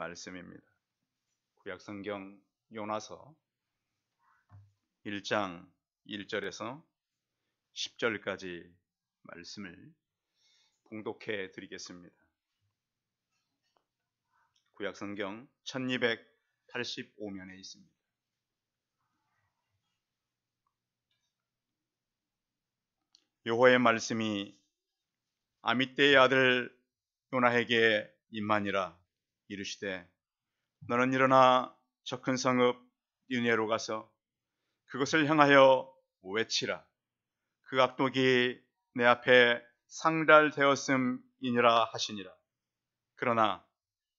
말씀입니다. 구약성경 요나서 1장 1절에서 10절까지 말씀을 봉독해 드리겠습니다. 구약성경 1285면에 있습니다. 여호와의 말씀이 아미떼의 아들 요나에게 임하니라. 이르시되 너는 일어나 저 큰 성읍 니느웨로 가서 그것을 향하여 외치라. 그 악독이 내 앞에 상달되었음이니라 하시니라. 그러나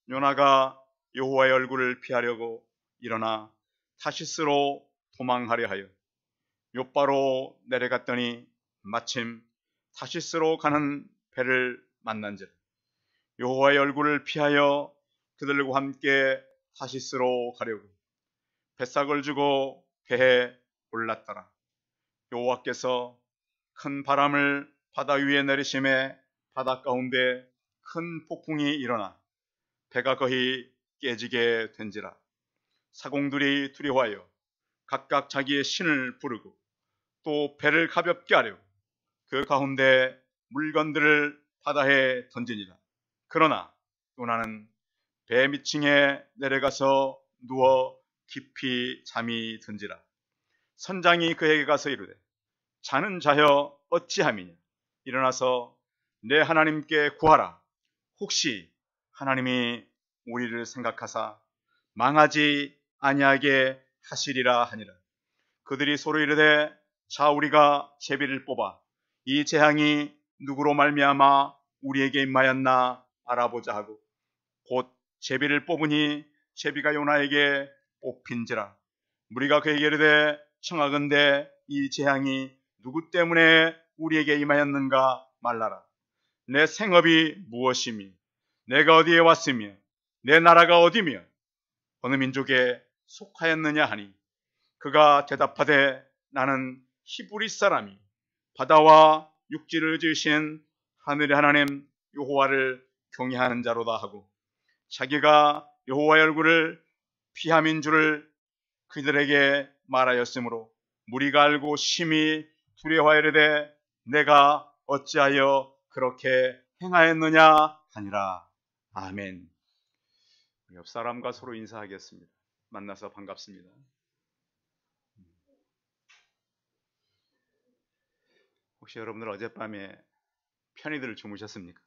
요나가 여호와의 얼굴을 피하려고 일어나 타시스로 도망하려 하여 욥바로 내려갔더니 마침 타시스로 가는 배를 만난지라. 여호와의 얼굴을 피하여 그들과 함께 타시스로 가려고 뱃삭을 주고 배에 올랐더라. 여호와께서 큰 바람을 바다 위에 내리심에 바다 가운데 큰 폭풍이 일어나 배가 거의 깨지게 된지라. 사공들이 두려워하여 각각 자기의 신을 부르고 또 배를 가볍게 하려고 그 가운데 물건들을 바다에 던지니라. 그러나 요나는 배 밑층에 내려가서 누워 깊이 잠이 든지라. 선장이 그에게 가서 이르되 자는 자여 어찌함이냐. 일어나서 내 하나님께 구하라. 혹시 하나님이 우리를 생각하사 망하지 아니하게 하시리라 하니라. 그들이 서로 이르되 자 우리가 제비를 뽑아 이 재앙이 누구로 말미암아 우리에게 임하였나 알아보자 하고 곧 제비를 뽑으니 제비가 요나에게 뽑힌지라. 무리가 그에게 이르되 청하건대 이 재앙이 누구 때문에 우리에게 임하였는가 말라라. 내 생업이 무엇이며 내가 어디에 왔으며 내 나라가 어디며 어느 민족에 속하였느냐 하니 그가 대답하되 나는 히브리 사람이 바다와 육지를 지으신 하늘의 하나님 여호와를 경외하는 자로다 하고 자기가 여호와의 얼굴을 피함인 줄을 그들에게 말하였으므로 무리가 알고 심히 두려워하이르되 내가 어찌하여 그렇게 행하였느냐 하니라. 아멘. 옆 사람과 서로 인사하겠습니다. 만나서 반갑습니다. 혹시 여러분들 어젯밤에 편히들 주무셨습니까?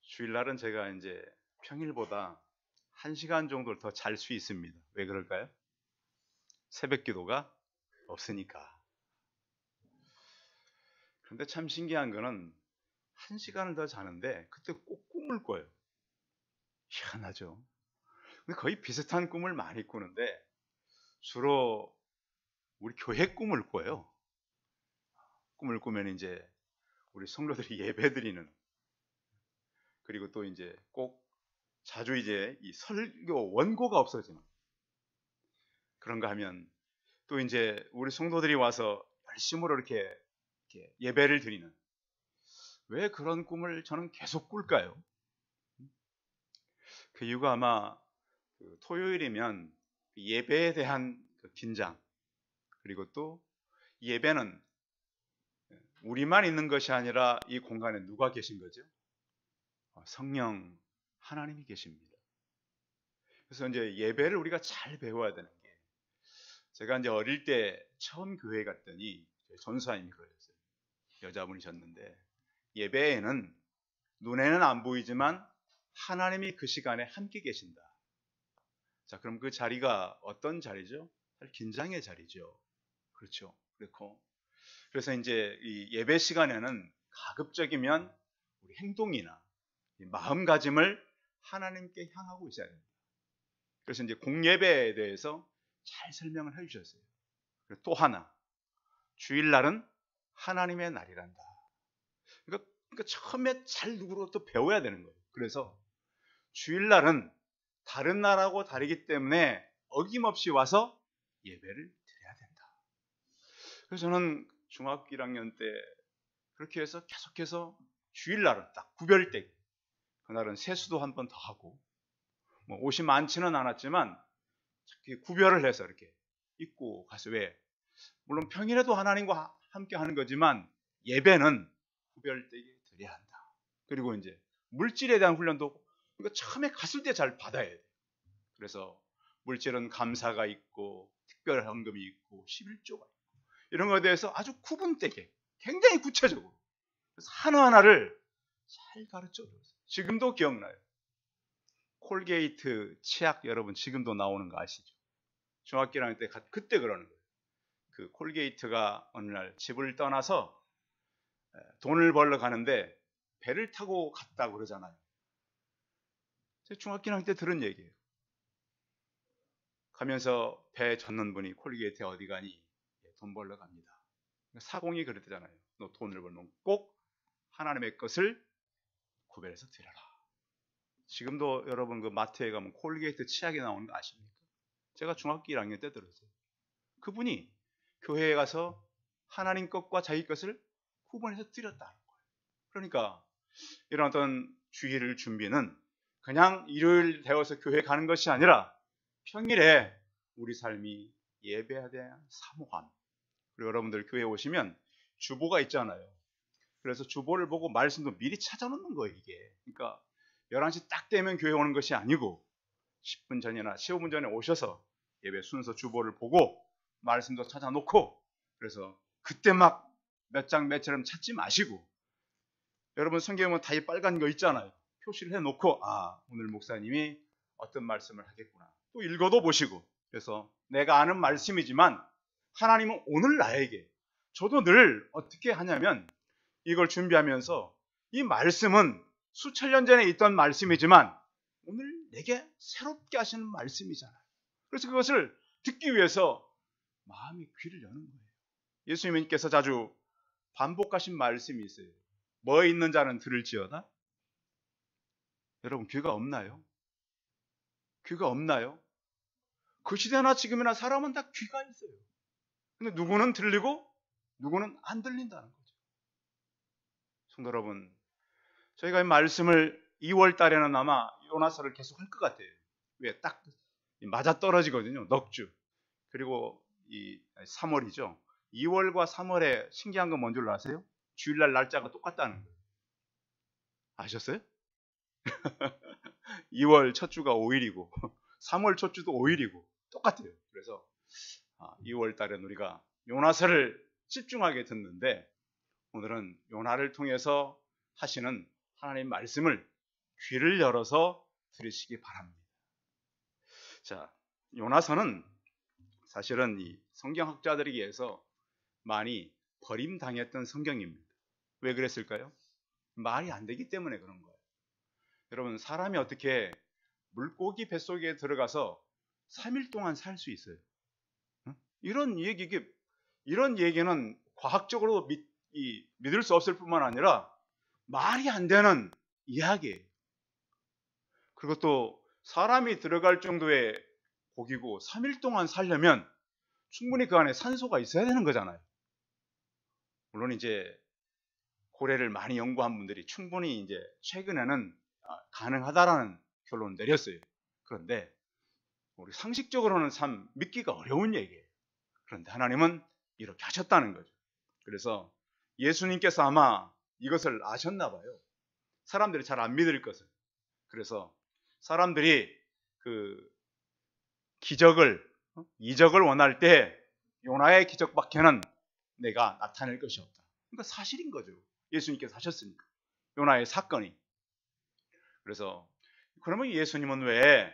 주일날은 제가 이제 평일보다 1시간 정도 더 잘 수 있습니다. 왜 그럴까요? 새벽 기도가 없으니까. 그런데 참 신기한 거는 1시간을 더 자는데 그때 꼭 꿈을 꿔요. 희한하죠. 근데 거의 비슷한 꿈을 많이 꾸는데 주로 우리 교회 꿈을 꿔요. 꿈을 꾸면 이제 우리 성도들이 예배드리는, 그리고 또 이제 꼭 자주 이제 이 설교 원고가 없어지는, 그런가 하면 또 이제 우리 성도들이 와서 열심으로 이렇게 예배를 드리는, 왜 그런 꿈을 저는 계속 꿀까요? 그 이유가 아마 토요일이면 예배에 대한 긴장, 그리고 또 예배는 우리만 있는 것이 아니라 이 공간에 누가 계신 거죠? 성령 하나님이 계십니다. 그래서 이제 예배를 우리가 잘 배워야 되는 게, 제가 이제 어릴 때 처음 교회 갔더니 전사님이 그러셨어요. 여자분이셨는데 예배에는 눈에는 안 보이지만 하나님이 그 시간에 함께 계신다. 자, 그럼 그 자리가 어떤 자리죠? 긴장의 자리죠. 그렇죠. 그렇고 그래서 이제 이 예배 시간에는 가급적이면 우리 행동이나 마음가짐을 하나님께 향하고 있어야 됩니다. 그래서 이제 공예배에 대해서 잘 설명을 해주셨어요. 또 하나, 주일날은 하나님의 날이란다. 그러니까 처음에 잘 누구로부터 배워야 되는 거예요. 그래서 주일날은 다른 날하고 다르기 때문에 어김없이 와서 예배를 드려야 된다. 그래서 저는 중학교 1학년 때 그렇게 해서 계속해서 주일날은 딱 구별되게 그날은 세수도 한 번 더 하고 뭐 옷이 많지는 않았지만 구별을 해서 이렇게 입고 가서 왜 물론 평일에도 하나님과 함께 하는 거지만 예배는 구별되게 드려야 한다. 그리고 이제 물질에 대한 훈련도 이거 처음에 갔을 때 잘 받아야 돼. 그래서 물질은 감사가 있고 특별 헌금이 있고 11조가 있고 이런 거에 대해서 아주 구분되게 굉장히 구체적으로 그래서 하나하나를 잘 가르쳐줘요. 지금도 기억나요. 콜게이트 치약 여러분 지금도 나오는 거 아시죠? 중학교 1학년 때 그때 그러는 거예요. 그 콜게이트가 어느 날 집을 떠나서 돈을 벌러 가는데 배를 타고 갔다고 그러잖아요. 제가 중학교 1학년 때 들은 얘기예요. 가면서 배 젓는 분이 콜게이트 어디 가니? 돈 벌러 갑니다. 사공이 그랬잖아요. 너 돈을 벌면 꼭 하나님의 것을 구별해서 드려라. 지금도 여러분 그 마트에 가면 콜게이트 치약이 나오는 거 아십니까? 제가 중학교 1학년 때 들었어요. 그분이 교회에 가서 하나님 것과 자기 것을 구분해서 드렸다는 거예요. 그러니까 이런 어떤 주일을 준비는 그냥 일요일 되어서 교회 가는 것이 아니라 평일에 우리 삶이 예배에 대한 사모함. 그리고 여러분들 교회 오시면 주보가 있잖아요. 그래서 주보를 보고 말씀도 미리 찾아놓는 거예요, 이게. 그러니까 11시 딱 되면 교회 오는 것이 아니고 10분 전이나 15분 전에 오셔서 예배 순서 주보를 보고 말씀도 찾아놓고 그래서 그때 막 몇 장 몇 절은 찾지 마시고 여러분 성경에 보면 다 이 빨간 거 있잖아요. 표시를 해놓고 오늘 목사님이 어떤 말씀을 하겠구나. 또 읽어도 보시고 그래서 내가 아는 말씀이지만 하나님은 오늘 나에게 저도 늘 어떻게 하냐면 이걸 준비하면서 이 말씀은 수천 년 전에 있던 말씀이지만 오늘 내게 새롭게 하시는 말씀이잖아요. 그래서 그것을 듣기 위해서 마음의 귀를 여는 거예요. 예수님께서 자주 반복하신 말씀이 있어요. 뭐 있는 자는 들을지어다. 여러분 귀가 없나요? 귀가 없나요? 그 시대나 지금이나 사람은 다 귀가 있어요. 근데 누구는 들리고 누구는 안 들린다는 거죠. 성도 여러분, 저희가 이 말씀을 2월 달에는 아마 요나서를 계속 할 것 같아요. 왜? 딱 맞아 떨어지거든요. 넉 주. 그리고 이 3월이죠. 2월과 3월에 신기한 건 뭔 줄 아세요? 주일날 날짜가 똑같다는 거예요. 아셨어요? 2월 첫 주가 5일이고 3월 첫 주도 5일이고 똑같아요. 그래서 2월 달에는 우리가 요나서를 집중하게 듣는데 오늘은 요나를 통해서 하시는 하나님 말씀을 귀를 열어서 들으시기 바랍니다. 자, 요나서는 사실은 이 성경학자들에게서 많이 버림당했던 성경입니다. 왜 그랬을까요? 말이 안 되기 때문에 그런 거예요. 여러분 사람이 어떻게 물고기 뱃속에 들어가서 3일 동안 살 수 있어요? 이런 얘기는 과학적으로 믿을 수 없을 뿐만 아니라 말이 안 되는 이야기예요. 그리고 또 사람이 들어갈 정도의 고기고 3일 동안 살려면 충분히 그 안에 산소가 있어야 되는 거잖아요. 물론 이제 고래를 많이 연구한 분들이 충분히 이제 최근에는 가능하다라는 결론을 내렸어요. 그런데 우리 상식적으로는 참 믿기가 어려운 얘기예요. 그런데 하나님은 이렇게 하셨다는 거죠. 그래서 예수님께서 아마 이것을 아셨나 봐요. 사람들이 잘 안 믿을 것을. 그래서 사람들이 그 기적을, 이적을 원할 때 요나의 기적밖에는 내가 나타낼 것이 없다. 그러니까 사실인 거죠. 예수님께서 하셨으니까. 요나의 사건이. 그래서 그러면 예수님은 왜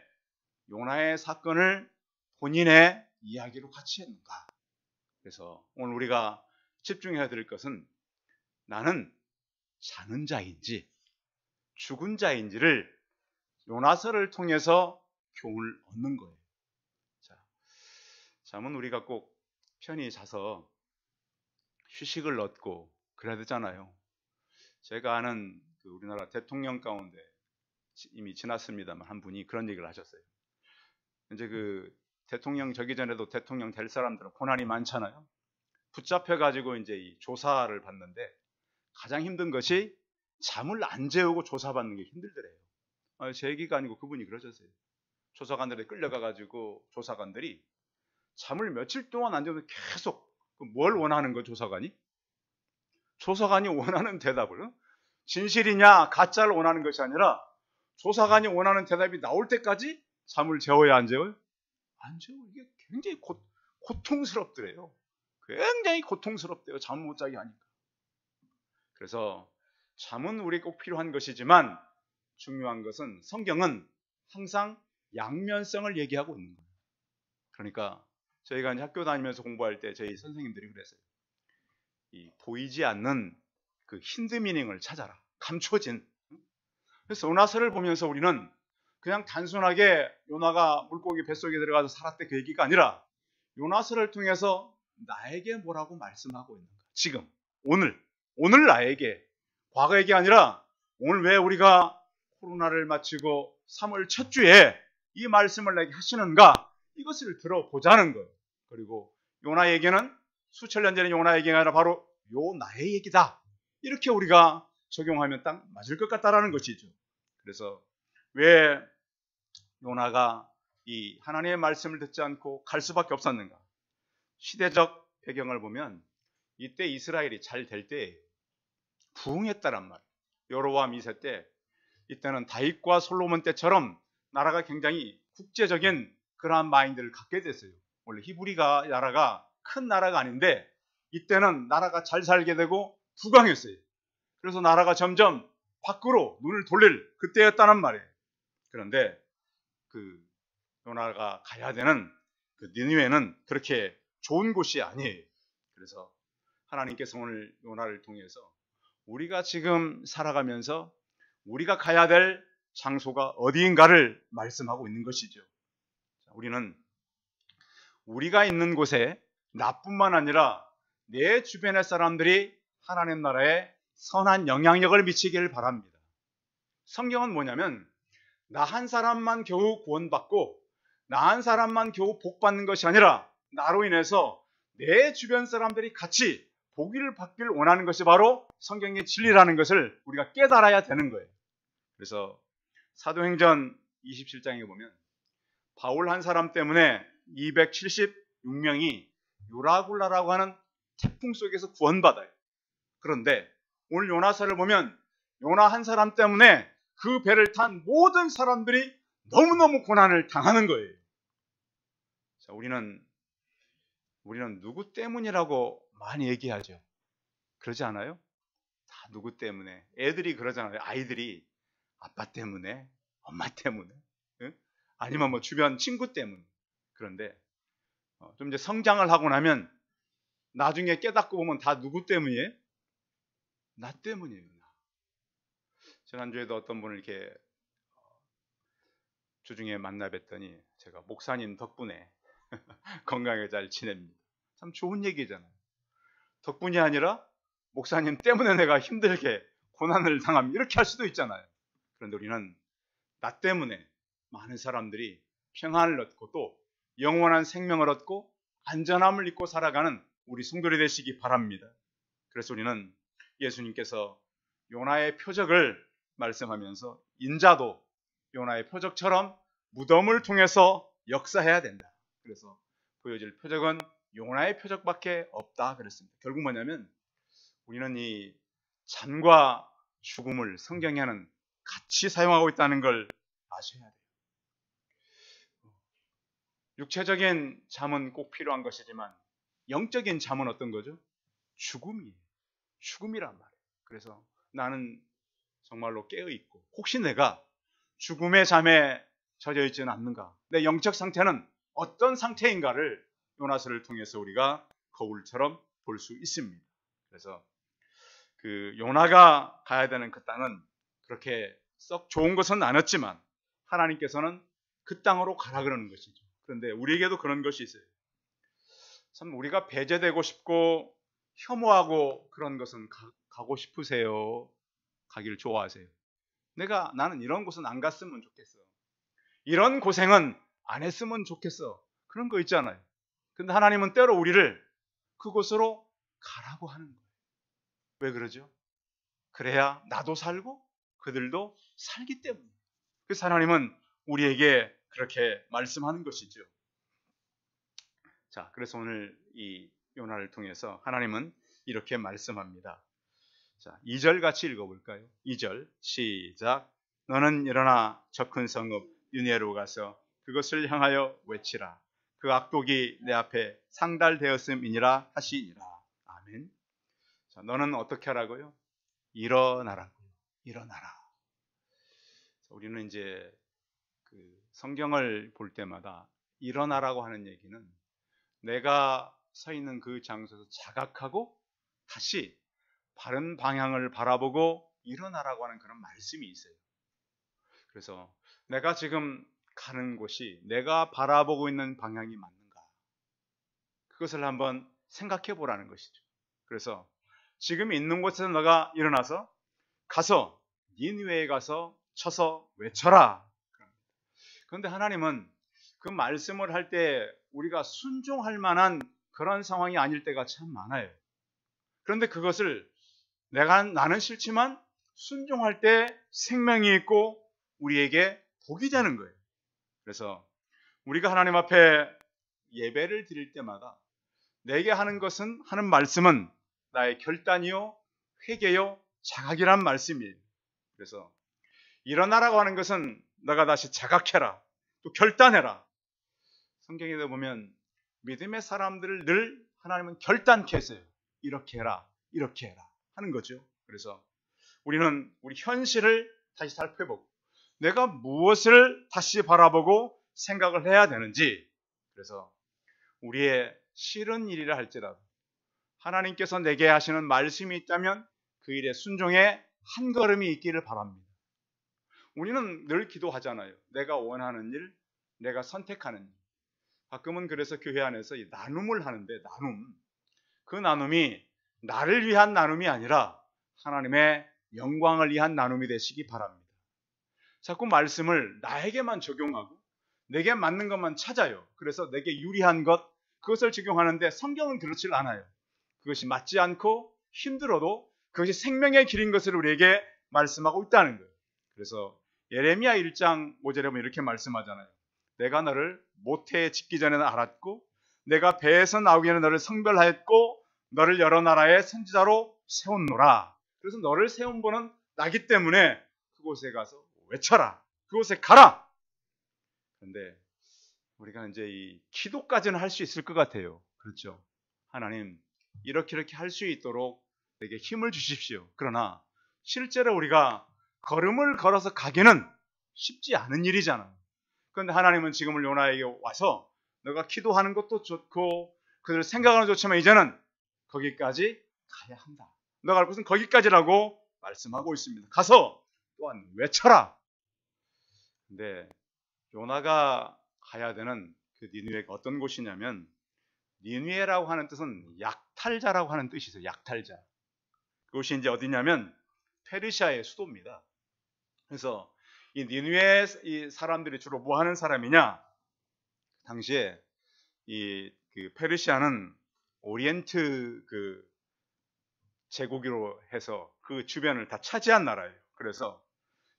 요나의 사건을 본인의 이야기로 같이 했는가? 그래서 오늘 우리가 집중해야 될 것은 나는 사는 자인지 죽은 자인지를 요나서를 통해서 교훈을 얻는 거예요. 자, 잠은 우리가 꼭 편히 자서 휴식을 얻고 그래야 되잖아요. 제가 아는 그 우리나라 대통령 가운데 이미 지났습니다만 한 분이 그런 얘기를 하셨어요. 이제 그 대통령 저기 전에도 대통령 될 사람들은 고난이 많잖아요. 붙잡혀 가지고 이제 이 조사를 받는데 가장 힘든 것이 잠을 안 재우고 조사받는 게 힘들더래요. 제 얘기가 아니고 그분이 그러셨어요. 조사관들에 끌려가가지고 조사관들이 잠을 며칠 동안 안 재우고 계속 뭘 원하는 거 조사관이? 조사관이 원하는 대답을 진실이냐 가짜를 원하는 것이 아니라 조사관이 원하는 대답이 나올 때까지 잠을 재워야 안 재워요? 안 재워. 이게 굉장히 고통스럽더래요. 굉장히 고통스럽대요. 잠 못 자게 하니까. 그래서 잠은 우리에게 꼭 필요한 것이지만 중요한 것은 성경은 항상 양면성을 얘기하고 있는 거예요. 그러니까 저희가 이제 학교 다니면서 공부할 때 저희 선생님들이 그랬어요. 이 보이지 않는 그 힌드 미닝을 찾아라. 감춰진. 그래서 요나서를 보면서 우리는 그냥 단순하게 요나가 물고기 뱃속에 들어가서 살았대 그 얘기가 아니라 요나서를 통해서 나에게 뭐라고 말씀하고 있는가. 지금 오늘 나에게 과거 얘기 아니라 오늘 왜 우리가 코로나를 마치고 3월 첫 주에 이 말씀을 내게 하시는가 이것을 들어보자는 거예요. 그리고 요나에게는 수천 년 전의 요나 얘기가 아니라 바로 요나의 얘기다. 이렇게 우리가 적용하면 딱 맞을 것 같다라는 것이죠. 그래서 왜 요나가 이 하나님의 말씀을 듣지 않고 갈 수밖에 없었는가? 시대적 배경을 보면 이때 이스라엘이 잘 될 때 부흥했다란 말이에요. 여로보암 2세 때 이때는 다윗과 솔로몬 때처럼 나라가 굉장히 국제적인 그러한 마인드를 갖게 됐어요. 원래 히브리가 나라가 큰 나라가 아닌데 이때는 나라가 잘 살게 되고 부강했어요. 그래서 나라가 점점 밖으로 눈을 돌릴 그때였다는 말이에요. 그런데 그 요나가 가야 되는 그 니느웨는 그렇게 좋은 곳이 아니에요. 그래서 하나님께서 오늘 요나를 통해서 우리가 지금 살아가면서 우리가 가야 될 장소가 어디인가를 말씀하고 있는 것이죠. 우리는 우리가 있는 곳에 나뿐만 아니라 내 주변의 사람들이 하나님 나라에 선한 영향력을 미치기를 바랍니다. 성경은 뭐냐면 나 한 사람만 겨우 구원받고 나 한 사람만 겨우 복받는 것이 아니라 나로 인해서 내 주변 사람들이 같이 복을 받기를 원하는 것이 바로 성경의 진리라는 것을 우리가 깨달아야 되는 거예요. 그래서 사도행전 27장에 보면 바울 한 사람 때문에 276명이 유라굴라라고 하는 태풍 속에서 구원받아요. 그런데 오늘 요나서를 보면 요나 한 사람 때문에 그 배를 탄 모든 사람들이 너무너무 고난을 당하는 거예요. 자, 우리는 누구 때문이라고 많이 얘기하죠. 그러지 않아요? 다 누구 때문에. 애들이 그러잖아요. 아이들이 아빠 때문에, 엄마 때문에, 응? 아니면 뭐 주변 친구 때문에. 그런데 좀 이제 성장을 하고 나면 나중에 깨닫고 보면 다 누구 때문이에요? 나 때문이에요. 나. 지난주에도 어떤 분을 이렇게 주중에 만나 뵀더니 제가 목사님 덕분에 건강하게 잘 지냅니다. 참 좋은 얘기잖아요. 덕분이 아니라 목사님 때문에 내가 힘들게 고난을 당하면 이렇게 할 수도 있잖아요. 그런데 우리는 나 때문에 많은 사람들이 평안을 얻고 또 영원한 생명을 얻고 안전함을 잊고 살아가는 우리 성도들이 되시기 바랍니다. 그래서 우리는 예수님께서 요나의 표적을 말씀하면서 인자도 요나의 표적처럼 무덤을 통해서 역사해야 된다. 그래서 보여질 표적은 요나의 표적밖에 없다 그랬습니다. 결국 뭐냐면 우리는 이 잠과 죽음을 성경에는 같이 사용하고 있다는 걸 아셔야 돼요. 육체적인 잠은 꼭 필요한 것이지만 영적인 잠은 어떤 거죠? 죽음이에요. 죽음이란 말이에요. 그래서 나는 정말로 깨어있고 혹시 내가 죽음의 잠에 젖어 있지는 않는가? 내 영적 상태는 어떤 상태인가를 요나서를 통해서 우리가 거울처럼 볼 수 있습니다. 그래서 그 요나가 가야 되는 그 땅은 그렇게 썩 좋은 것은 아니었지만 하나님께서는 그 땅으로 가라 그러는 것이죠. 그런데 우리에게도 그런 것이 있어요. 참 우리가 배제되고 싶고 혐오하고 그런 것은 가고 싶으세요? 가기를 좋아하세요? 나는 이런 곳은 안 갔으면 좋겠어. 이런 고생은 안 했으면 좋겠어. 그런 거 있잖아요. 근데 하나님은 때로 우리를 그곳으로 가라고 하는 거예요. 왜 그러죠? 그래야 나도 살고 그들도 살기 때문에. 그래서 하나님은 우리에게 그렇게 말씀하는 것이죠. 자, 그래서 오늘 이 요나를 통해서 하나님은 이렇게 말씀합니다. 자, 2절 같이 읽어볼까요? 2절 시작. 너는 일어나 저 큰 성읍 니느웨로 가서 그것을 향하여 외치라. 그 악독이 내 앞에 상달되었음이니라 하시니라. 아멘. 자, 너는 어떻게 하라고요? 일어나라고요. 일어나라. 자, 우리는 이제 그 성경을 볼 때마다 일어나라고 하는 얘기는 내가 서 있는 그 장소에서 자각하고 다시 바른 방향을 바라보고 일어나라고 하는 그런 말씀이 있어요. 그래서 내가 지금 가는 곳이 내가 바라보고 있는 방향이 맞는가? 그것을 한번 생각해 보라는 것이죠. 그래서 지금 있는 곳에서 너가 일어나서 가서 니느웨에 가서 쳐서 외쳐라. 그런데 하나님은 그 말씀을 할 때 우리가 순종할 만한 그런 상황이 아닐 때가 참 많아요. 그런데 그것을 나는 싫지만 순종할 때 생명이 있고 우리에게 복이 되는 거예요. 그래서 우리가 하나님 앞에 예배를 드릴 때마다 내게 하는 말씀은 나의 결단이요, 회개요, 자각이란 말씀이에요. 그래서 일어나라고 하는 것은 너가 다시 자각해라, 또 결단해라. 성경에 보면 믿음의 사람들을 늘 하나님은 결단케 했어요. 이렇게 해라, 이렇게 해라 하는 거죠. 그래서 우리는 우리 현실을 다시 살펴보고 내가 무엇을 다시 바라보고 생각을 해야 되는지, 그래서 우리의 싫은 일이라 할지라도 하나님께서 내게 하시는 말씀이 있다면 그 일에 순종의 한 걸음이 있기를 바랍니다. 우리는 늘 기도하잖아요. 내가 원하는 일, 내가 선택하는 일. 가끔은 그래서 교회 안에서 이 나눔을 하는데 그 나눔이 나를 위한 나눔이 아니라 하나님의 영광을 위한 나눔이 되시기 바랍니다. 자꾸 말씀을 나에게만 적용하고 내게 맞는 것만 찾아요. 그래서 내게 유리한 것, 그것을 적용하는데 성경은 그렇지 않아요. 그것이 맞지 않고 힘들어도 그것이 생명의 길인 것을 우리에게 말씀하고 있다는 거예요. 그래서 예레미야 1장 5절에 보면 이렇게 말씀하잖아요. 내가 너를 모태에 짓기 전에는 알았고 내가 배에서 나오기 전에 너를 성별하였고 너를 여러 나라의 선지자로 세웠노라. 그래서 너를 세운 분은 나기 때문에 그곳에 가서 외쳐라. 그곳에 가라. 그런데 우리가 이제 이 기도까지는 할 수 있을 것 같아요. 그렇죠? 하나님, 이렇게 할 수 있도록 내게 힘을 주십시오. 그러나 실제로 우리가 걸음을 걸어서 가기는 쉽지 않은 일이잖아요. 그런데 하나님은 지금을 요나에게 와서 너가 기도하는 것도 좋고 그들 생각하는 것도 좋지만 이제는 거기까지 가야 한다. 너가 갈 곳은 거기까지라고 말씀하고 있습니다. 가서 또한 외쳐라. 근데 요나가 가야 되는 그 니느웨가 어떤 곳이냐면 니느웨라고 하는 뜻은 약탈자라고 하는 뜻이 있어요. 약탈자. 그곳이 이제 어디냐면 페르시아의 수도입니다. 그래서 이 니느웨 이 사람들이 주로 뭐 하는 사람이냐? 당시에 그 페르시아는 오리엔트 그 제국으로 해서 그 주변을 다 차지한 나라예요. 그래서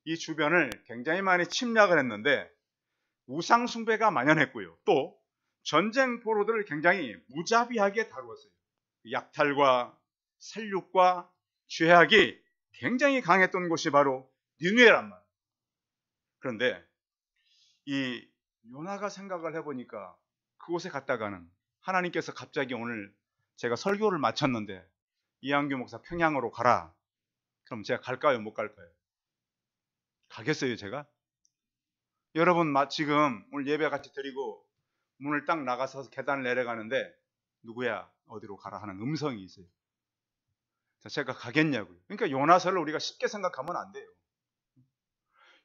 이 주변을 굉장히 많이 침략을 했는데 우상 숭배가 만연했고요. 또 전쟁 포로들을 굉장히 무자비하게 다루었어요. 약탈과 살육과 죄악이 굉장히 강했던 곳이 바로 니느웨란 말이에요. 그런데 이 요나가 생각을 해보니까 그곳에 갔다가는 하나님께서 갑자기 오늘 제가 설교를 마쳤는데 이한규 목사 평양으로 가라. 그럼 제가 갈까요? 못 갈까요? 가겠어요, 제가? 여러분 지금 오늘 예배 같이 드리고 문을 딱 나가서 계단을 내려가는데 누구야? 어디로 가라 하는 음성이 있어요. 제가 가겠냐고요. 그러니까 요나서를 우리가 쉽게 생각하면 안 돼요.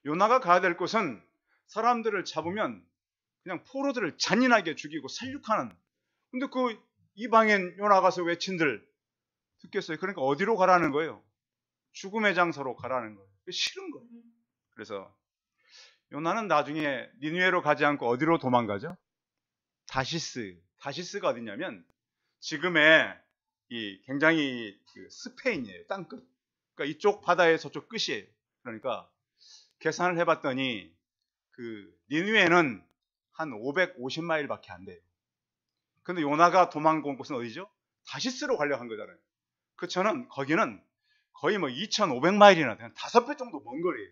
요나가 가야 될 곳은 사람들을 잡으면 그냥 포로들을 잔인하게 죽이고 살육하는. 근데 그 이방인 요나 가서 외친들 듣겠어요. 그러니까 어디로 가라는 거예요? 죽음의 장소로 가라는 거예요. 싫은 거예요. 그래서 요나는 나중에 니느웨로 가지 않고 어디로 도망가죠? 다시스가 어디냐면 지금의 이 굉장히 그 스페인이에요. 땅끝. 그러니까 이쪽 바다에 저쪽 끝이에요. 그러니까 계산을 해봤더니 그 니느웨는 한 550마일밖에 안 돼요. 근데 요나가 도망간 곳은 어디죠? 다시스로 가려고 한 거잖아요. 그 저는 거기는 거의 뭐 2,500마일이나 한 5배 정도 먼 거리예요.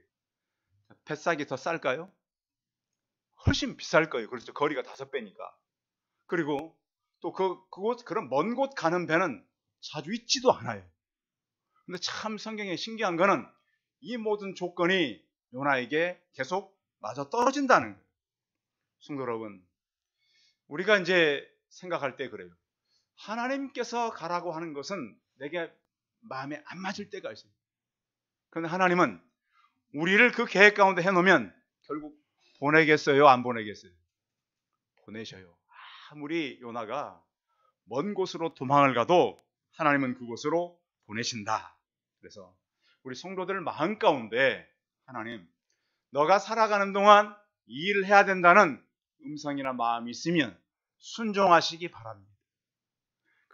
뱃삭이 더 쌀까요? 훨씬 비쌀 거예요. 그렇죠. 거리가 5배니까. 그리고 또 그런 먼 곳 가는 배는 자주 있지도 않아요. 근데 참 성경에 신기한 거는 이 모든 조건이 요나에게 계속 맞아 떨어진다는 거예요. 성도 여러분, 우리가 이제 생각할 때 그래요. 하나님께서 가라고 하는 것은 내게 마음에 안 맞을 때가 있어요. 그런데 하나님은 우리를 그 계획 가운데 해놓으면 결국 보내겠어요? 안 보내겠어요? 보내셔요. 아무리 요나가 먼 곳으로 도망을 가도 하나님은 그곳으로 보내신다. 그래서 우리 성도들 마음 가운데 하나님, 너가 살아가는 동안 이 일을 해야 된다는 음성이나 마음이 있으면 순종하시기 바랍니다.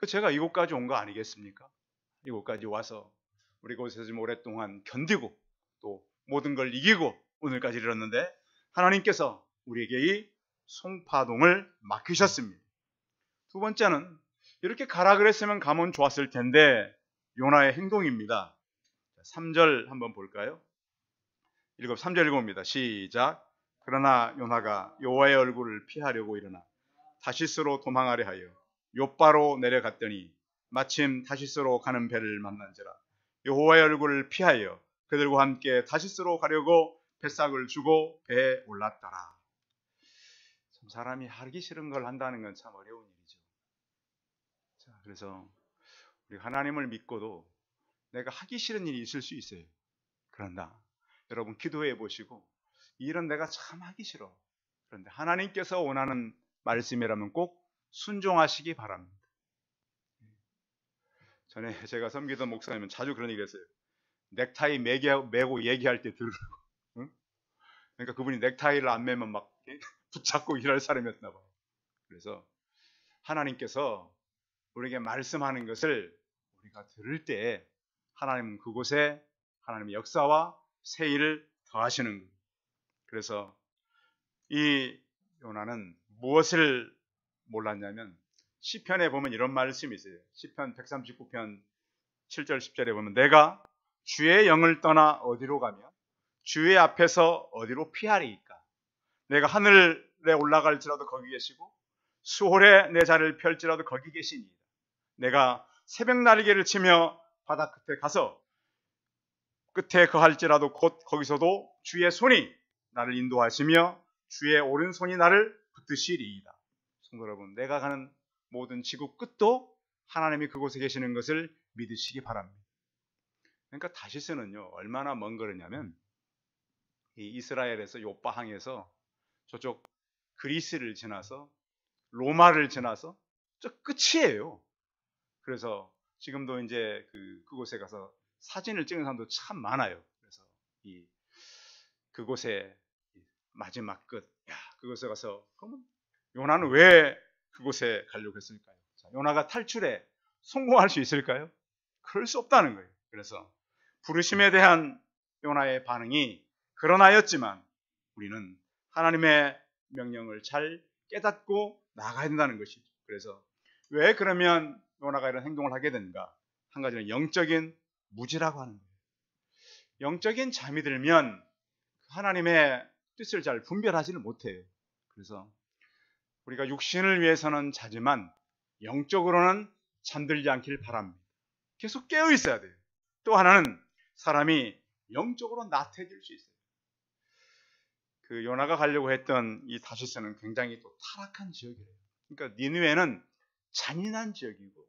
제가 이곳까지 온 거 아니겠습니까? 이곳까지 와서 우리 곳에서 좀 오랫동안 견디고 또 모든 걸 이기고 오늘까지 이르렀는데 하나님께서 우리에게 이 송파동을 맡기셨습니다. 두 번째는 이렇게 가라 그랬으면 가면 좋았을 텐데 요나의 행동입니다. 3절 한번 볼까요? 3절 읽어봅니다. 시작. 그러나 요나가 여호와의 얼굴을 피하려고 일어나 다시스로 도망하려 하여 욥바로 내려갔더니 마침 다시스로 가는 배를 만난지라 여호와의 얼굴을 피하여 그들과 함께 다시스로 가려고 뱃삭을 주고 배에 올랐더라. 참 사람이 하기 싫은 걸 한다는 건 참 어려운 일이죠. 자, 그래서 우리 하나님을 믿고도 내가 하기 싫은 일이 있을 수 있어요. 그런다. 여러분 기도해 보시고 이 일은 내가 참 하기 싫어. 그런데 하나님께서 원하는 말씀이라면 꼭 순종하시기 바랍니다. 전에 제가 섬기던 목사님은 자주 그런 얘기를 했어요. 넥타이 매고 얘기할 때 들으라고. 응? 그러니까 그분이 넥타이를 안 매면 막 붙잡고 일할 사람이었나 봐요. 그래서 하나님께서 우리에게 말씀하는 것을 우리가 들을 때 하나님은 그곳에 하나님의 역사와 새 일을 더하시는 거예요. 그래서 이 요나는 무엇을 몰랐냐면 시편에 보면 이런 말씀이 있어요. 시편 139편 7절 10절에 보면 내가 주의 영을 떠나 어디로 가며 주의 앞에서 어디로 피하리이까. 내가 하늘에 올라갈지라도 거기 계시고 수월에 내 자리를 펼지라도 거기 계시니이다. 내가 새벽 날개를 치며 바다 끝에 가서 끝에 거할지라도 곧 거기서도 주의 손이 나를 인도하시며 주의 오른손이 나를 붙드시리이다. 성도 여러분, 내가 가는 모든 지구 끝도 하나님이 그곳에 계시는 것을 믿으시기 바랍니다. 그러니까 다시스는요 얼마나 먼 거리냐면 이 이스라엘에서 욥바항에서 저쪽 그리스를 지나서 로마를 지나서 저 끝이에요. 그래서 지금도 이제 그곳에 가서 사진을 찍는 사람도 참 많아요. 그래서 그곳에 마지막 끝, 그곳에 가서 그러면 요나는 왜 그곳에 가려고 했을까요? 자, 요나가 탈출에 성공할 수 있을까요? 그럴 수 없다는 거예요. 그래서 부르심에 대한 요나의 반응이 그러나였지만 우리는 하나님의 명령을 잘 깨닫고 나가야 된다는 것이죠. 그래서 왜 그러면 요나가 이런 행동을 하게 되는가? 한 가지는 영적인 무지라고 하는 거예요. 영적인 잠이 들면 하나님의 뜻을 잘 분별하지는 못해요. 그래서 우리가 육신을 위해서는 자지만 영적으로는 잠들지 않길 바랍니다. 계속 깨어 있어야 돼요. 또 하나는 사람이 영적으로 나태해질 수 있어요. 요나가 가려고 했던 이 다시스는 굉장히 또 타락한 지역이에요. 그러니까 니느웨는 잔인한 지역이고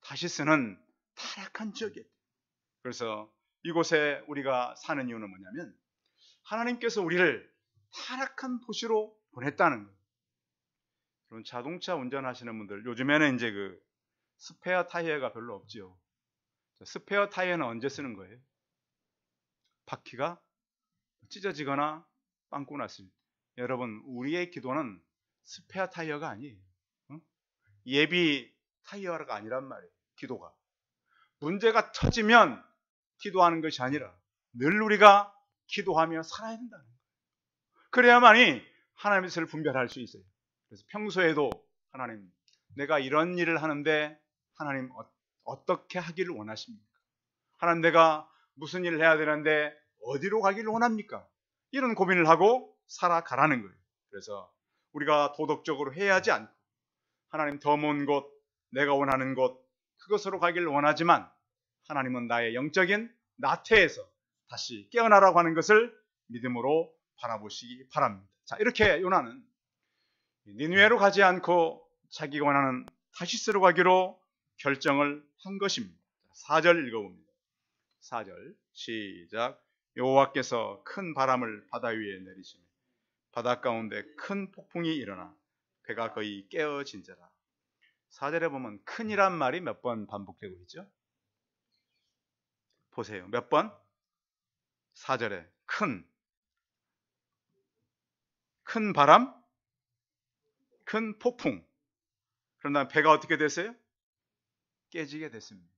다시스는 타락한 지역이에요. 그래서 이곳에 우리가 사는 이유는 뭐냐면 하나님께서 우리를 타락한 도시로 보냈다는 거예요. 그런 자동차 운전하시는 분들 요즘에는 이제 스페어 타이어가 별로 없지요. 스페어 타이어는 언제 쓰는 거예요? 바퀴가 찢어지거나 빵꾸 났을 때. 여러분 우리의 기도는 스페어 타이어가 아니에요. 예비 타이어가 아니란 말이에요. 기도가 문제가 터지면 기도하는 것이 아니라 늘 우리가 기도하며 살아야 된다는 거예요. 그래야만이 하나님의 뜻을 분별할 수 있어요. 그래서 평소에도 하나님, 내가 이런 일을 하는데 하나님 어떻게 하기를 원하십니까? 하나님, 내가 무슨 일을 해야 되는데 어디로 가기를 원합니까? 이런 고민을 하고 살아가라는 거예요. 그래서 우리가 도덕적으로 해야지 않고 하나님 더 먼 곳, 내가 원하는 곳, 그것으로 가기를 원하지만 하나님은 나의 영적인 나태에서 다시 깨어나라고 하는 것을 믿음으로 바라보시기 바랍니다. 자, 이렇게 요나는 니느웨로 가지 않고 자기가 원하는 타시스로 가기로 결정을 한 것입니다. 4절 읽어봅니다. 4절 시작. 여호와께서 큰 바람을 바다 위에 내리시며 바다 가운데 큰 폭풍이 일어나 배가 거의 깨어진지라. 4절에 보면 큰이란 말이 몇 번 반복되고 있죠? 보세요. 몇 번? 4절에 큰 바람, 큰 폭풍. 그런 다음에 배가 어떻게 됐어요? 깨지게 됐습니다.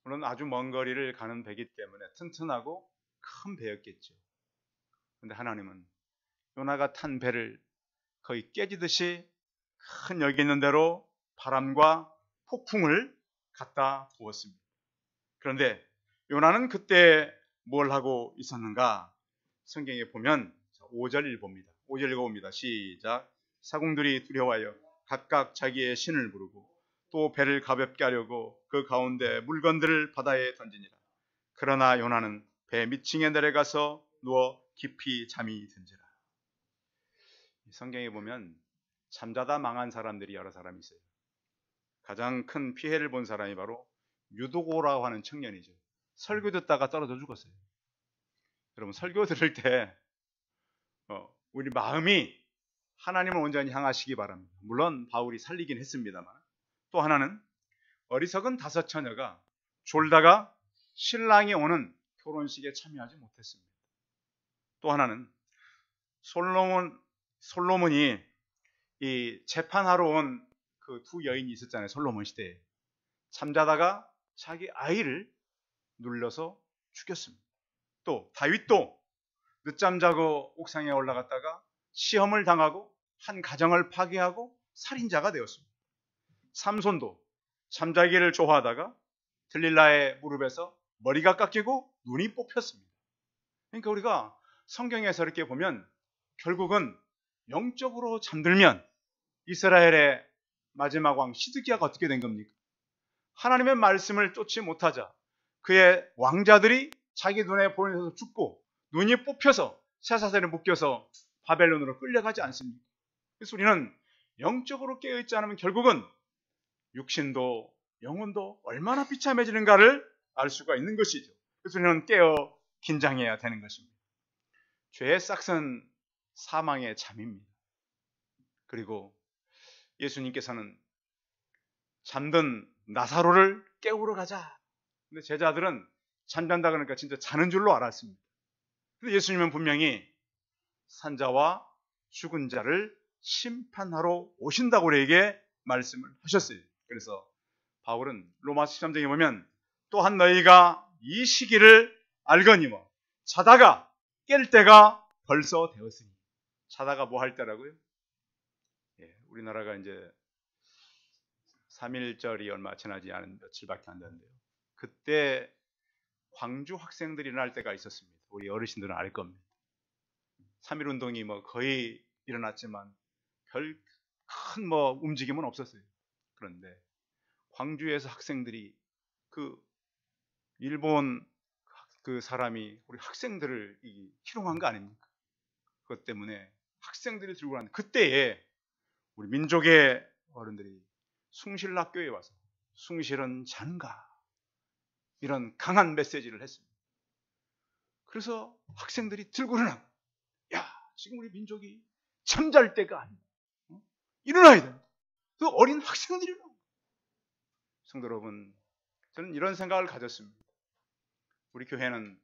물론 아주 먼 거리를 가는 배이기 때문에 튼튼하고 큰 배였겠죠. 그런데 하나님은 요나가 탄 배를 거의 깨지듯이 큰 여기 있는 대로 바람과 폭풍을 갖다 부었습니다. 그런데 요나는 그때 뭘 하고 있었는가? 성경에 보면 5절 읽어봅니다. 5절 읽어봅니다. 시작. 사공들이 두려워하여 각각 자기의 신을 부르고 또 배를 가볍게 하려고 그 가운데 물건들을 바다에 던지니라. 그러나 요나는 배 밑층에 내려가서 누워 깊이 잠이 든지라. 성경에 보면 잠자다 망한 사람들이 여러 사람이 있어요. 가장 큰 피해를 본 사람이 바로 유도고라고 하는 청년이죠. 설교 듣다가 떨어져 죽었어요. 여러분, 설교 들을 때 우리 마음이 하나님을 온전히 향하시기 바랍니다. 물론 바울이 살리긴 했습니다만, 또 하나는 어리석은 5 처녀가 졸다가 신랑이 오는 결혼식에 참여하지 못했습니다. 또 하나는 솔로몬이 이 재판하러 온 그 2 여인이 있었잖아요. 솔로몬 시대에 잠자다가 자기 아이를 눌러서 죽였습니다. 또 다윗도 늦잠 자고 옥상에 올라갔다가 시험을 당하고 한 가정을 파괴하고 살인자가 되었습니다. 삼손도 잠자기를 좋아하다가 들릴라의 무릎에서 머리가 깎이고 눈이 뽑혔습니다. 그러니까 우리가 성경에서 이렇게 보면 결국은 영적으로 잠들면 이스라엘의 마지막 왕 시드기야가 어떻게 된 겁니까? 하나님의 말씀을 쫓지 못하자 그의 왕자들이 자기 눈에 보이면서 죽고 눈이 뽑혀서 쇠사슬에 묶여서 바벨론으로 끌려가지 않습니까? 그래서 우리는 영적으로 깨어있지 않으면 결국은 육신도 영혼도 얼마나 비참해지는가를 알 수가 있는 것이죠. 그래서 우리는 깨어 긴장해야 되는 것입니다. 죄의 싹은 사망의 잠입니다. 그리고 예수님께서는 잠든 나사로를 깨우러 가자. 근데 제자들은 잠잔다 그러니까 진짜 자는 줄로 알았습니다. 근데 예수님은 분명히 산자와 죽은 자를 심판하러 오신다고 우리에게 말씀을 하셨어요. 그래서 바울은 로마서 13장에 보면 또한 너희가 이 시기를 알거니와 자다가 깰 때가 벌써 되었으니. 자다가 뭐 할 때라고요? 우리나라가 이제 3.1절이 얼마 지나지 않은 며칠밖에 안 됐는데요. 그때 광주 학생들이 일어날 때가 있었습니다. 우리 어르신들은 알 겁니다. 3.1 운동이 거의 일어났지만 별 큰 움직임은 없었어요. 그런데 광주에서 학생들이 그 일본 그 사람이 우리 학생들을 희롱한 거 아닙니까? 그것 때문에 학생들이 들고 가는 그때에 우리 민족의 어른들이 숭실학교에 와서 숭실은 잔가 이런 강한 메시지를 했습니다. 그래서 학생들이 들고 일어나, 야, 지금 우리 민족이 잠잘 때가 아니야. 일어나야 된다. 그 어린 학생들이 일어나. 성도 여러분, 저는 이런 생각을 가졌습니다. 우리 교회는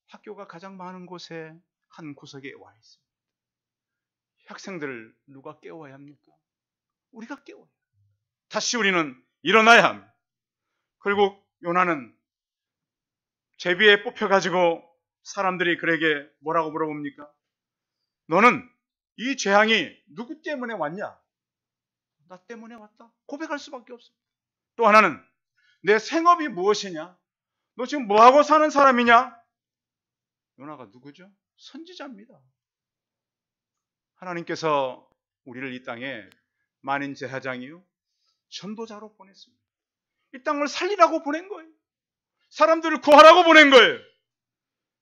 학교가 가장 많은 곳에 한 구석에 와 있습니다. 학생들을 누가 깨워야 합니까? 우리가 깨워야 합니다. 다시 우리는 일어나야 합니다. 그리고 요나는 제비에 뽑혀가지고 사람들이 그에게 뭐라고 물어봅니까? 너는 이 재앙이 누구 때문에 왔냐? 나 때문에 왔다. 고백할 수밖에 없어. 또 하나는 내 생업이 무엇이냐? 너 지금 뭐하고 사는 사람이냐? 요나가 누구죠? 선지자입니다. 하나님께서 우리를 이 땅에 만인 제사장이요 전도자로 보냈습니다. 이 땅을 살리라고 보낸 거예요. 사람들을 구하라고 보낸 거예요.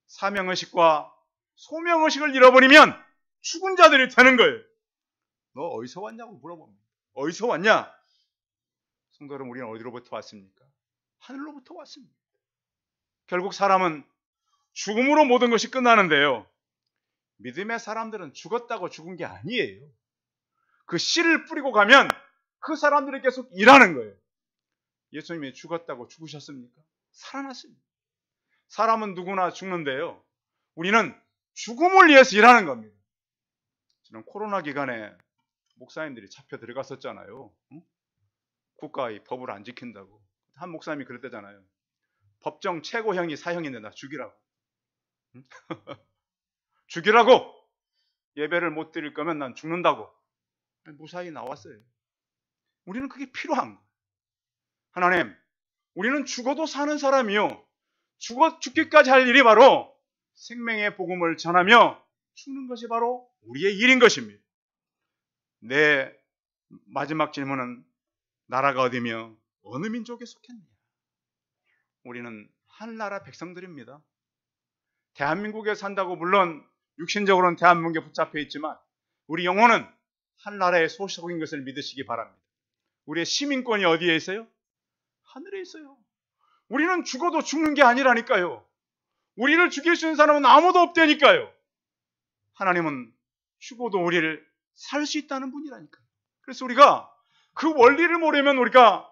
사명의식과 소명의식을 잃어버리면 죽은 자들이 되는 거예요. 너 어디서 왔냐고 물어봅니다. 어디서 왔냐? 성도 여러분, 우리는 어디로부터 왔습니까? 하늘로부터 왔습니다. 결국 사람은 죽음으로 모든 것이 끝나는데요, 믿음의 사람들은 죽었다고 죽은 게 아니에요. 그 씨를 뿌리고 가면 그 사람들이 계속 일하는 거예요. 예수님이 죽었다고 죽으셨습니까? 살아났습니다. 사람은 누구나 죽는데요, 우리는 죽음을 위해서 일하는 겁니다. 지난 코로나 기간에 목사님들이 잡혀 들어갔었잖아요. 응? 국가의 법을 안 지킨다고. 한 목사님이 그랬대잖아요. 법정 최고형이 사형인데 나 죽이라고. 응? 죽이라고! 예배를 못 드릴 거면 난 죽는다고. 무사히 나왔어요. 우리는 그게 필요한 거예요. 하나님, 우리는 죽어도 사는 사람이요, 죽기까지 할 일이 바로 생명의 복음을 전하며 죽는 것이 바로 우리의 일인 것입니다. 내 마지막 질문은 나라가 어디며 어느 민족에 속했느냐? 우리는 한나라 백성들입니다. 대한민국에 산다고 물론 육신적으로는 대한민국에 붙잡혀 있지만 우리 영혼은 한나라의 소속인 것을 믿으시기 바랍니다. 우리의 시민권이 어디에 있어요? 하늘에 있어요. 우리는 죽어도 죽는 게 아니라니까요. 우리를 죽일 수 있는 사람은 아무도 없다니까요. 하나님은 죽어도 우리를 살 수 있다는 분이라니까요. 그래서 우리가 그 원리를 모르면 우리가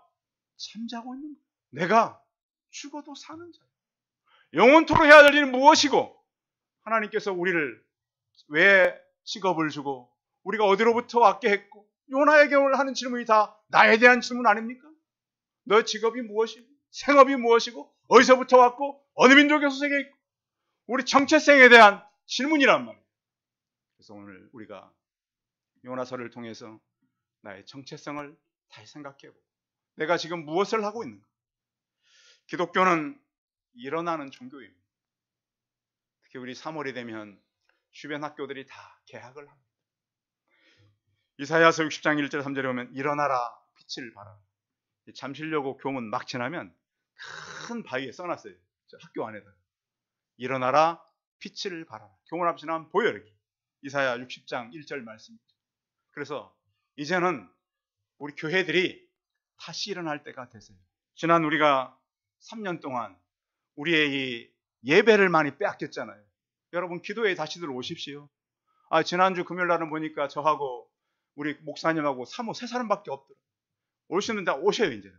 잠자고 있는 거예요. 내가 죽어도 사는 자예요. 영원토록 해야 될 일은 무엇이고, 하나님께서 우리를 왜 직업을 주고 우리가 어디로부터 왔게 했고, 요나에게 하는 질문이 다 나에 대한 질문 아닙니까? 너 직업이 무엇이고 생업이 무엇이고 어디서부터 왔고 어느 민족의 소속에 있고, 우리 정체성에 대한 질문이란 말이에요. 그래서 오늘 우리가 요나서를 통해서 나의 정체성을 다시 생각해보고 내가 지금 무엇을 하고 있는가. 기독교는 일어나는 종교입니다. 특히 우리 3월이 되면 주변 학교들이 다 개학을 합니다. 이사야서 60장 1절 3절에 보면 일어나라 빛을 발하라. 잠실여고 교문 막 지나면 큰 바위에 써놨어요. 학교 안에다. 일어나라 빛을 발하라. 교문 앞에 지나면 보여 이렇게. 이사야 60장 1절 말씀이죠. 그래서 이제는 우리 교회들이 다시 일어날 때가 됐어요. 지난 우리가 3년 동안 우리의 이 예배를 많이 빼앗겼잖아요. 여러분 기도에 다시 들어오십시오. 지난주 금요일 날은 보니까 저하고 우리 목사님하고 사모 세 사람밖에 없더라고요. 오시는데 오셔요. 이제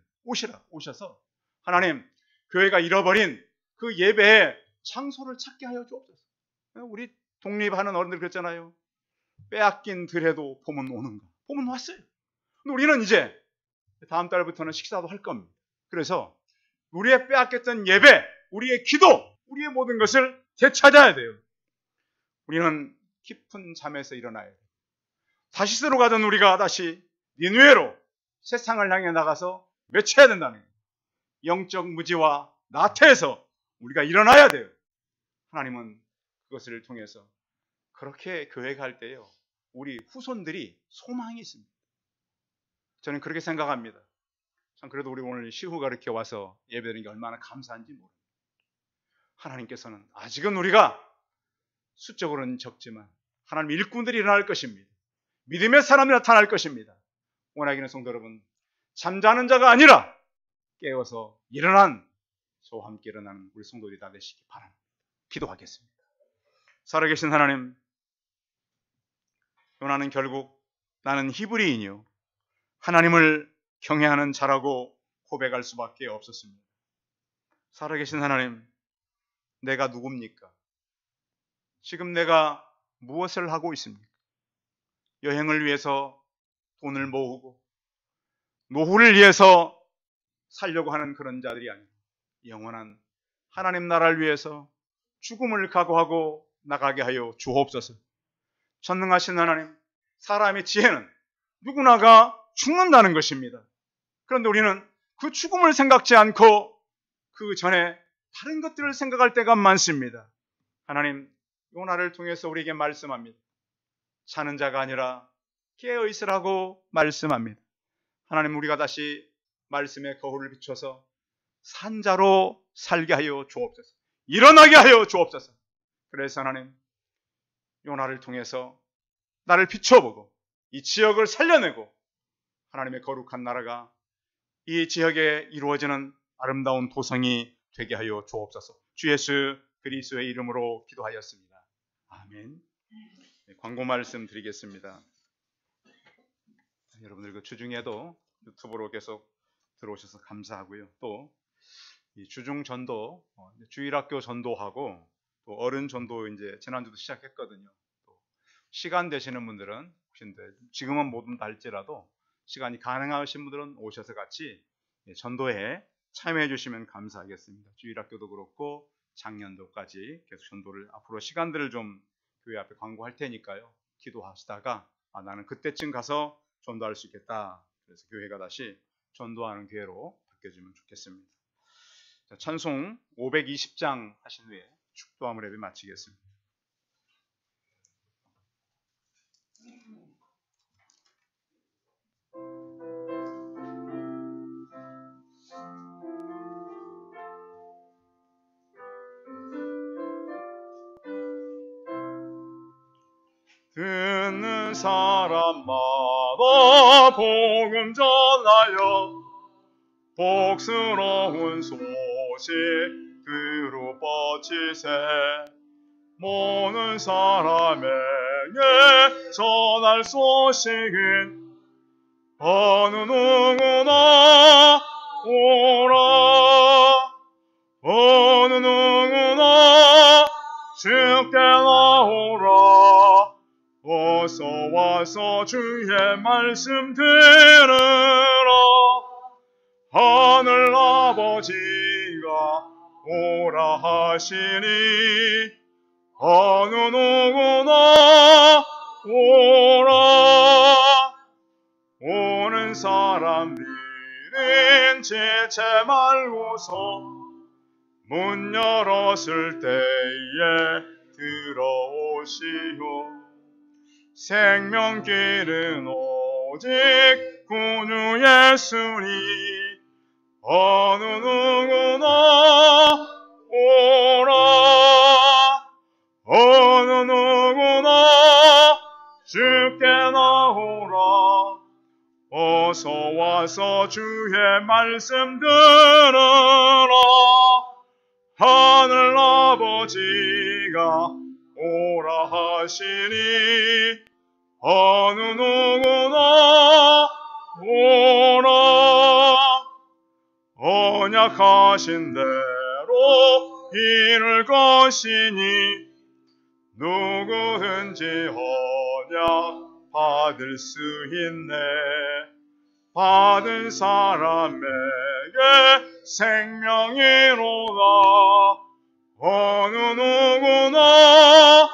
오셔서 하나님, 교회가 잃어버린 그 예배의 장소를 찾게 하여 주옵소서. 우리 독립하는 어른들 그랬잖아요. 빼앗긴 들에도 봄은 오는가. 봄은 왔어요. 근데 우리는 이제 다음 달부터는 식사도 할 겁니다. 그래서 우리의 빼앗겼던 예배, 우리의 기도, 우리의 모든 것을 되찾아야 돼요. 우리는 깊은 잠에서 일어나야 돼요. 다시스로 가던 우리가 다시 니느웨로 세상을 향해 나가서 외쳐야 된다는 거예요. 영적 무지와 나태에서 우리가 일어나야 돼요. 하나님은 그것을 통해서 그렇게 교회 갈 때요, 우리 후손들이 소망이 있습니다. 저는 그렇게 생각합니다. 참 그래도 우리 오늘 시후가 이렇게 와서 예배드리는 게 얼마나 감사한지 모릅니다. 하나님께서는 아직은 우리가 수적으로는 적지만 하나님 일꾼들이 일어날 것입니다. 믿음의 사람이 나타날 것입니다. 원하기는 성도 여러분, 잠자는 자가 아니라 깨어서 일어난 저와 함께 일어나는 우리 성도들이 다 되시기 바랍니다. 기도하겠습니다. 살아계신 하나님, 요나는 결국 나는 히브리인이요 하나님을 경외하는 자라고 고백할 수밖에 없었습니다. 살아계신 하나님, 내가 누굽니까? 지금 내가 무엇을 하고 있습니까? 여행을 위해서 돈을 모으고 노후를 위해서 살려고 하는 그런 자들이 아니고 영원한 하나님 나라를 위해서 죽음을 각오하고 나가게 하여 주옵소서. 전능하신 하나님, 사람의 지혜는 누구나가 죽는다는 것입니다. 그런데 우리는 그 죽음을 생각지 않고 그 전에 다른 것들을 생각할 때가 많습니다. 하나님, 요나를 통해서 우리에게 말씀합니다. 자는 자가 아니라 깨어 있으라고 말씀합니다. 하나님, 우리가 다시 말씀의 거울을 비춰서 산자로 살게 하여 주옵소서. 일어나게 하여 주옵소서. 그래서 하나님, 요나를 통해서 나를 비춰보고 이 지역을 살려내고 하나님의 거룩한 나라가 이 지역에 이루어지는 아름다운 도성이 되게 하여 주옵소서. 주 예수 그리스도의 이름으로 기도하였습니다. 아멘. 광고 말씀 드리겠습니다. 여러분들 그 주중에도 유튜브로 계속 들어오셔서 감사하고요. 또 이 주중 전도, 주일학교 전도하고 또 어른 전도 이제 지난주도 시작했거든요. 또 시간 되시는 분들은 지금은 못 온다 할지라도 시간이 가능하신 분들은 오셔서 같이 전도에 참여해 주시면 감사하겠습니다. 주일학교도 그렇고 작년도까지 계속 전도를 앞으로 시간들을 좀 교회 앞에 광고할 테니까요. 기도하시다가 나는 그때쯤 가서 전도할 수 있겠다. 그래서 교회가 다시 전도하는 교회로 바뀌어지면 좋겠습니다. 자, 찬송 520장 하신 후에 축도함을 예배 마치겠습니다. 듣는 사람마다 복음 전하여 복스러운 소식 두루 뻗치세. 모든 사람에게 전할 소식은 어느 누구나 오라. 어느 누구나 주께 나오라. 어서 와서 주의 말씀 들으라. 하늘 아버지가 오라 하시니 어느 누구나 오라. 오는 사람들은 지체 말고서 문 열었을 때에 들어오시오. 생명길은 오직 구주 예수니 어느 누구나 오라. 어느 누구나 주께 나오라. 어서 와서 주의 말씀 들으라. 하늘 아버지가 오라 하시니 어느 누구나 오라. 언약하신 대로 이룰 것이니 누구든지 언약 받을 수 있네. 받은 사람에게 생명이로다. 어느 누구나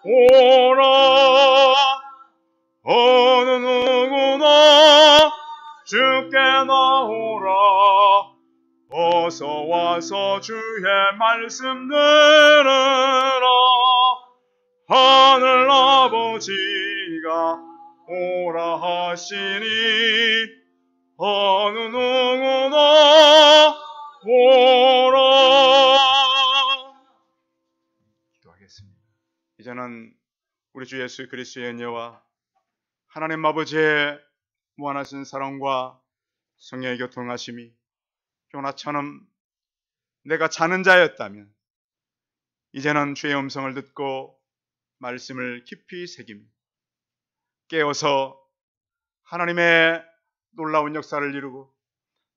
오라. 어느 누구나 주께 나오라. 어서 와서 주의 말씀 들으라. 하늘 아버지가 오라 하시니 어느 누구나 오라. 기도하겠습니다. 이제는 우리 주 예수 그리스도의 은혜와 하나님 아버지의 무한하신 사랑과 성령의 교통하심이 요나처럼 내가 자는 자였다면 이제는 주의 음성을 듣고 말씀을 깊이 새기며 깨어서 하나님의 놀라운 역사를 이루고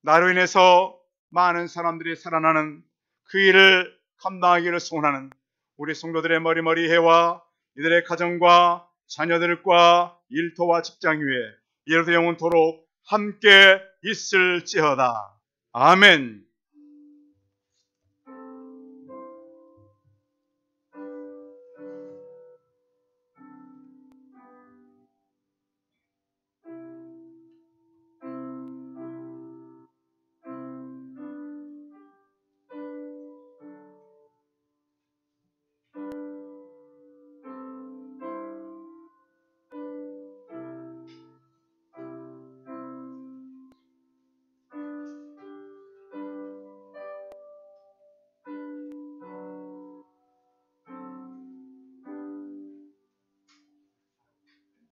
나로 인해서 많은 사람들이 살아나는 그 일을 감당하기를 소원하는 우리 성도들의 머리머리 해와 이들의 가정과 자녀들과 일터와 직장 위에 이로부터 영원토록 함께 있을지어다. 아멘.